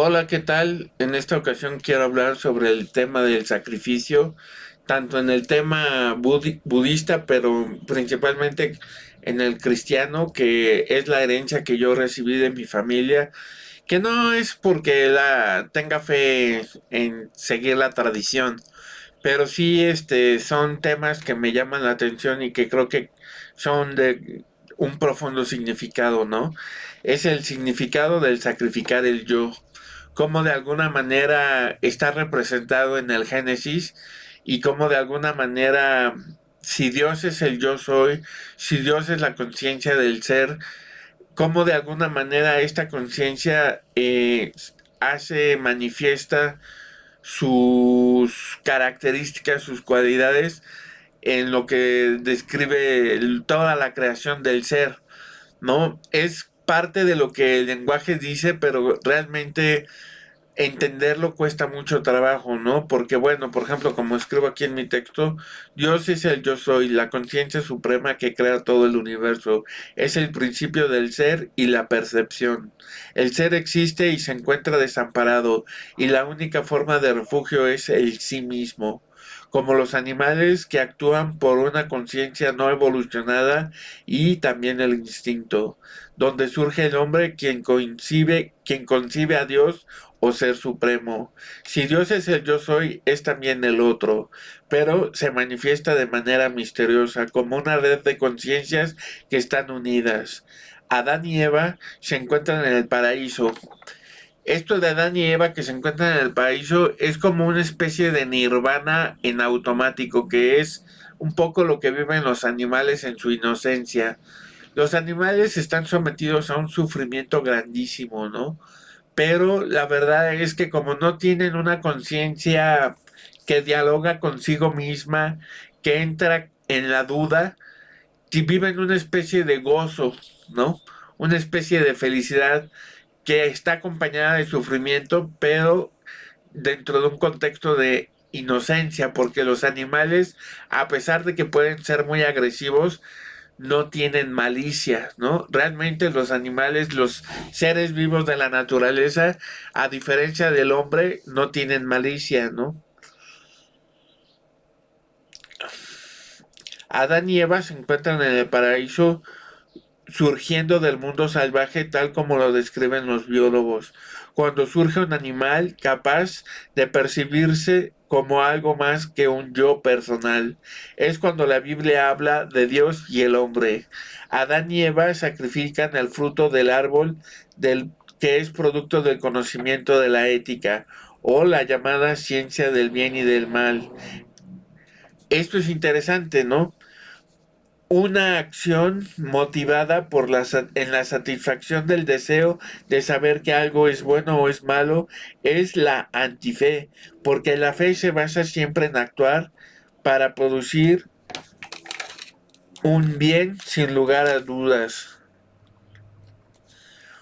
Hola, ¿qué tal? En esta ocasión quiero hablar sobre el tema del sacrificio, tanto en el tema budista, pero principalmente en el cristiano, que es la herencia que yo recibí de mi familia, que no es porque la tenga fe en seguir la tradición, pero sí son temas que me llaman la atención y que creo que son de un profundo significado, ¿no? Es el significado del sacrificar el yo, cómo de alguna manera está representado en el Génesis y cómo de alguna manera, si Dios es el yo soy, si Dios es la conciencia del ser, cómo de alguna manera esta conciencia hace manifiesta sus características, sus cualidades en lo que describe toda la creación del ser, ¿no? Es parte de lo que el lenguaje dice, pero realmente entenderlo cuesta mucho trabajo, ¿no? Porque bueno, por ejemplo, como escribo aquí en mi texto, Dios es el yo soy, la conciencia suprema que crea todo el universo, es el principio del ser y la percepción. El ser existe y se encuentra desamparado, y la única forma de refugio es el sí mismo. Como los animales que actúan por una conciencia no evolucionada y también el instinto, donde surge el hombre quien concibe a Dios o ser supremo. Si Dios es el yo soy, es también el otro, pero se manifiesta de manera misteriosa, como una red de conciencias que están unidas. Adán y Eva se encuentran en el paraíso. Esto de Adán y Eva que se encuentran en el paraíso es como una especie de nirvana en automático, que es un poco lo que viven los animales en su inocencia. Los animales están sometidos a un sufrimiento grandísimo, ¿no? Pero la verdad es que como no tienen una conciencia que dialoga consigo misma, que entra en la duda, viven una especie de gozo, ¿no? Una especie de felicidad que está acompañada de sufrimiento, pero dentro de un contexto de inocencia, porque los animales, a pesar de que pueden ser muy agresivos, no tienen malicia, ¿no? Realmente los animales, los seres vivos de la naturaleza, a diferencia del hombre, no tienen malicia, ¿no? Adán y Eva se encuentran en el paraíso surgiendo del mundo salvaje tal como lo describen los biólogos, cuando surge un animal capaz de percibirse como algo más que un yo personal. Es cuando la Biblia habla de Dios y el hombre. Adán y Eva sacrifican el fruto del árbol del que es producto del conocimiento de la ética o la llamada ciencia del bien y del mal. Esto es interesante, ¿no? Una acción motivada por en la satisfacción del deseo de saber que algo es bueno o es malo es la antife, porque la fe se basa siempre en actuar para producir un bien sin lugar a dudas.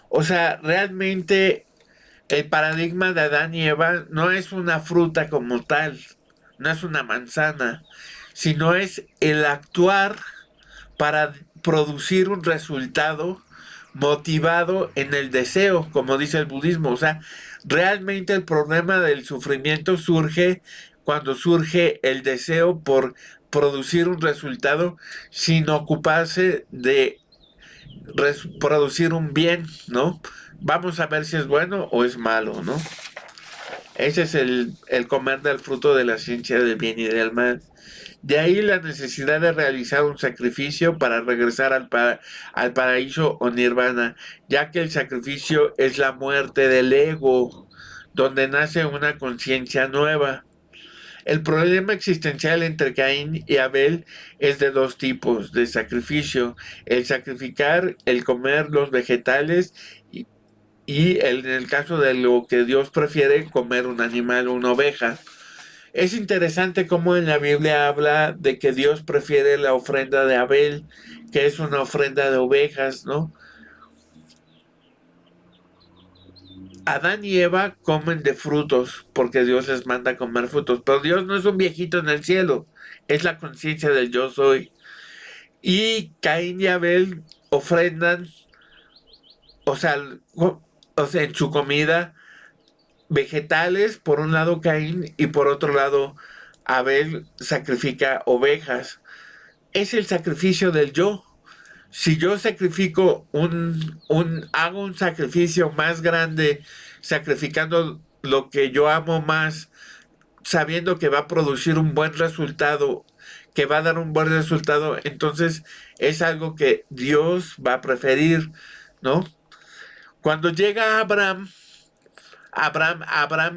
O sea, realmente el paradigma de Adán y Eva no es una fruta como tal, no es una manzana, sino es el actuar para producir un resultado motivado en el deseo, como dice el budismo. O sea, realmente el problema del sufrimiento surge cuando surge el deseo por producir un resultado sin ocuparse de producir un bien, ¿no? Vamos a ver si es bueno o es malo, ¿no? Ese es el comer del fruto de la ciencia del bien y del mal. De ahí la necesidad de realizar un sacrificio para regresar al paraíso o nirvana, ya que el sacrificio es la muerte del ego, donde nace una conciencia nueva. El problema existencial entre Caín y Abel es de dos tipos de sacrificio: el sacrificar, el comer los vegetales y, en el caso de lo que Dios prefiere, comer un animal o una oveja. Es interesante cómo en la Biblia habla de que Dios prefiere la ofrenda de Abel, que es una ofrenda de ovejas, ¿no? Adán y Eva comen de frutos porque Dios les manda a comer frutos, pero Dios no es un viejito en el cielo, es la conciencia del yo soy. Y Caín y Abel ofrendan, o sea, en su comida vegetales, por un lado Caín y por otro lado Abel sacrifica ovejas. Es el sacrificio del yo. Si yo sacrifico hago un sacrificio más grande, sacrificando lo que yo amo más, sabiendo que va a producir un buen resultado, que va a dar un buen resultado, entonces es algo que Dios va a preferir, ¿no? Cuando llega Abraham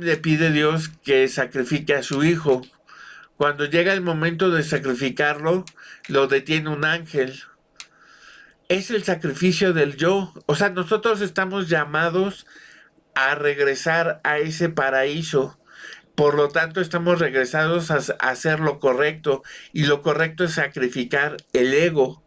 le pide a Dios que sacrifique a su hijo. Cuando llega el momento de sacrificarlo, lo detiene un ángel. Es el sacrificio del yo. O sea, nosotros estamos llamados a regresar a ese paraíso. Por lo tanto, estamos regresados a hacer lo correcto. Y lo correcto es sacrificar el ego.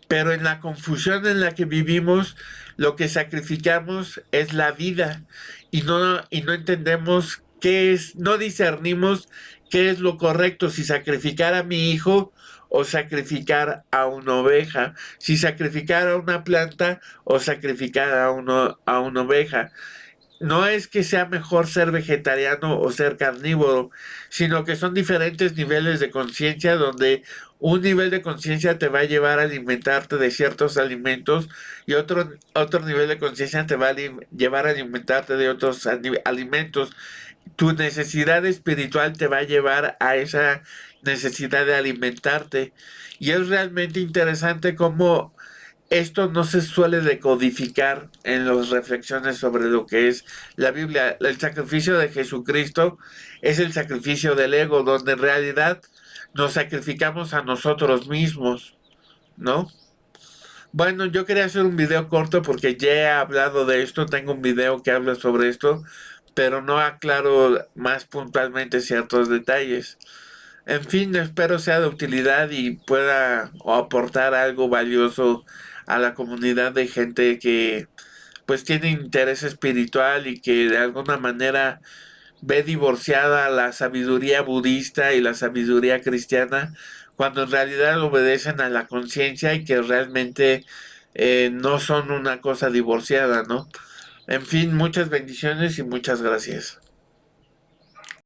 Pero en la confusión en la que vivimos, lo que sacrificamos es la vida. Y no entendemos qué es, no discernimos qué es lo correcto, si sacrificar a mi hijo o sacrificar a una oveja, si sacrificar a una planta o sacrificar a una oveja. No es que sea mejor ser vegetariano o ser carnívoro, sino que son diferentes niveles de conciencia donde un nivel de conciencia te va a llevar a alimentarte de ciertos alimentos y otro nivel de conciencia te va a llevar a alimentarte de otros alimentos. Tu necesidad espiritual te va a llevar a esa necesidad de alimentarte. Y es realmente interesante cómo esto no se suele decodificar en las reflexiones sobre lo que es la Biblia. El sacrificio de Jesucristo es el sacrificio del ego, donde en realidad nos sacrificamos a nosotros mismos, ¿no? Bueno, yo quería hacer un video corto porque ya he hablado de esto, tengo un video que habla sobre esto, pero no aclaro más puntualmente ciertos detalles. En fin, espero sea de utilidad y pueda aportar algo valioso a la comunidad de gente que pues tiene interés espiritual y que de alguna manera ve divorciada la sabiduría budista y la sabiduría cristiana, cuando en realidad obedecen a la conciencia y que realmente no son una cosa divorciada, ¿no? En fin, muchas bendiciones y muchas gracias.